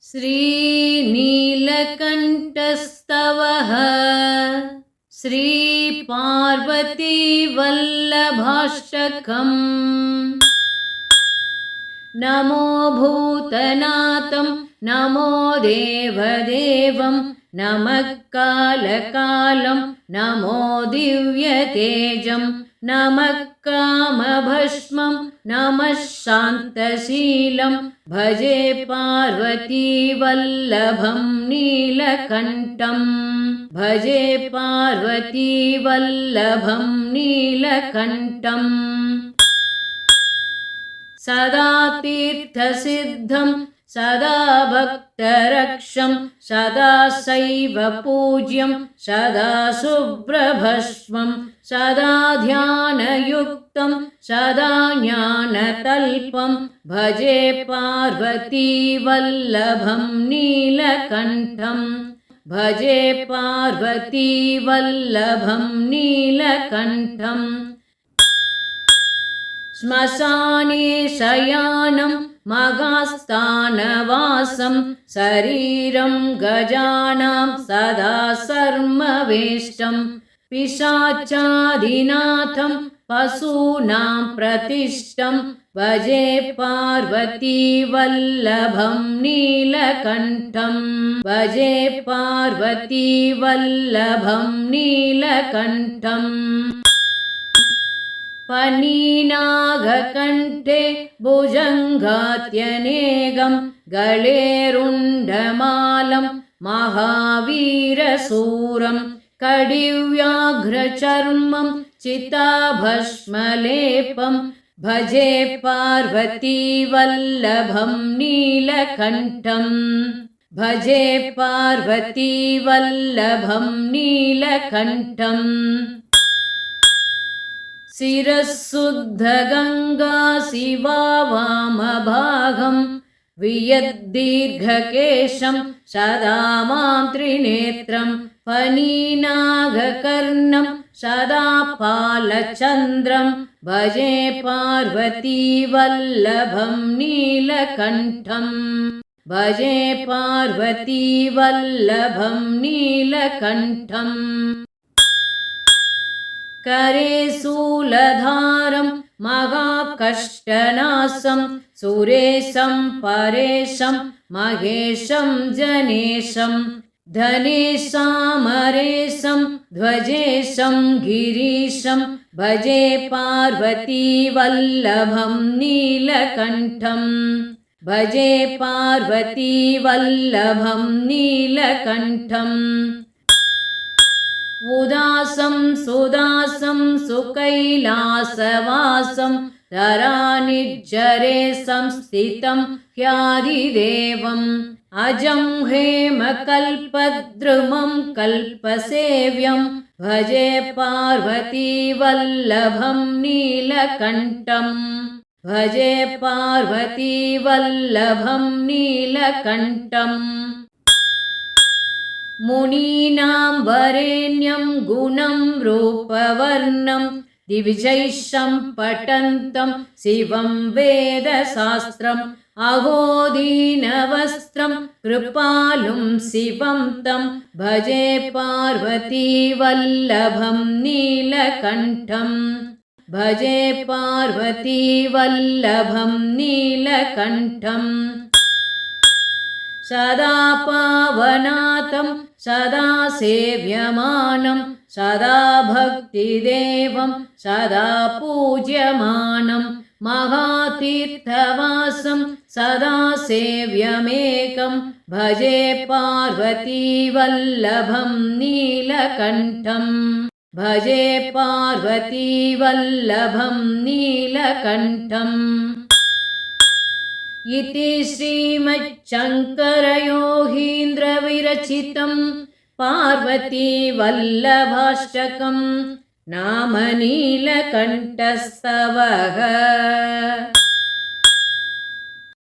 श्रीनीलकण्ठस्तवः श्रीपार्वतीवल्लभाष्टकम्। नमो भूतनाथं नमो देवदेवं नमः कालकालं नमो दिव्यतेजं नमः कामभस्मं नमः शान्तशीलं भजे पार्वतीवल्लभं नीलकण्ठं भजे पार्वतीवल्लभं नीलकण्ठम्। सदा तीर्थसिद्धं सदा भक्तरक्षं सदा शैव पूज्यं सदा शुभ्रभस्मं सदा ध्यानयुक्तं सदा ज्ञानतल्पं भजे पार्वतीवल्लभं नीलकण्ठं भजे पार्वतीवल्लभं नीलकण्ठम्। श्मशाने शयानं मगास्थानवासं शरीरं गजानां सदा सर्मवेष्टं पिशाचादिनाथं पशूनां प्रतिष्ठं भजे पार्वतीवल्लभं नीलकण्ठं भजे पार्वतीवल्लभं नीलकण्ठम्। फणिनागकण्ठे भुजङ्गात्यनेकं गलेरुण्डमालं महावीरशूरं कडिव्याघ्रचर्मं चिताभस्मलेपं भजे पार्वतीवल्लभं नीलकण्ठं भजे पार्वतीवल्लभं नीलकण्ठम्। शिरःशुद्धगङ्गा शिवा वामभागं वियद्दीर्घकेशं सदा मां त्रिनेत्रं फणिनागकर्णं सदा पालचन्द्रं भजे पार्वतीवल्लभं नीलकण्ठं भजे पार्वतीवल्लभं नीलकण्ठम्। करे शूलधारं महाकष्टनाशं सुरेशं परेशं महेशं जनेशं धनेशामरेशं ध्वजेशं गिरीशं भजे पार्वतीवल्लभं नीलकण्ठं भजे पार्वतीवल्लभं नीलकण्ठम्। उदासं सुदासं सुकैलासवासं धरानिर्झरे संस्थितं ह्यादिदेवम् अजं हेमकल्पद्रुमं कल्पसेव्यं भजे पार्वतीवल्लभं नीलकण्ठं भजे पार्वतीवल्लभं नीलकण्ठम्। मुनीनां वरेण्यं गुणं रूपवर्णं दिविजैषं पठन्तं शिवं वेदशास्त्रम् अहोदीनवस्त्रं कृपालुं शिवं तं भजे पार्वतीवल्लभं नीलकण्ठं भजे पार्वतीवल्लभं नीलकण्ठम्। सदा पावनाथं सदा सेव्यमानं सदा भक्तिदेवं सदा पूज्यमानं महातीर्थवासं सदा सेव्यमेकं भजे पार्वतीवल्लभं नीलकण्ठं भजे पार्वतीवल्लभं नीलकण्ठम्। इति श्रीमच्छङ्करयोगीन्द्रविरचितं पार्वतीवल्लभाष्टकं नाम नीलकण्ठस्तवः।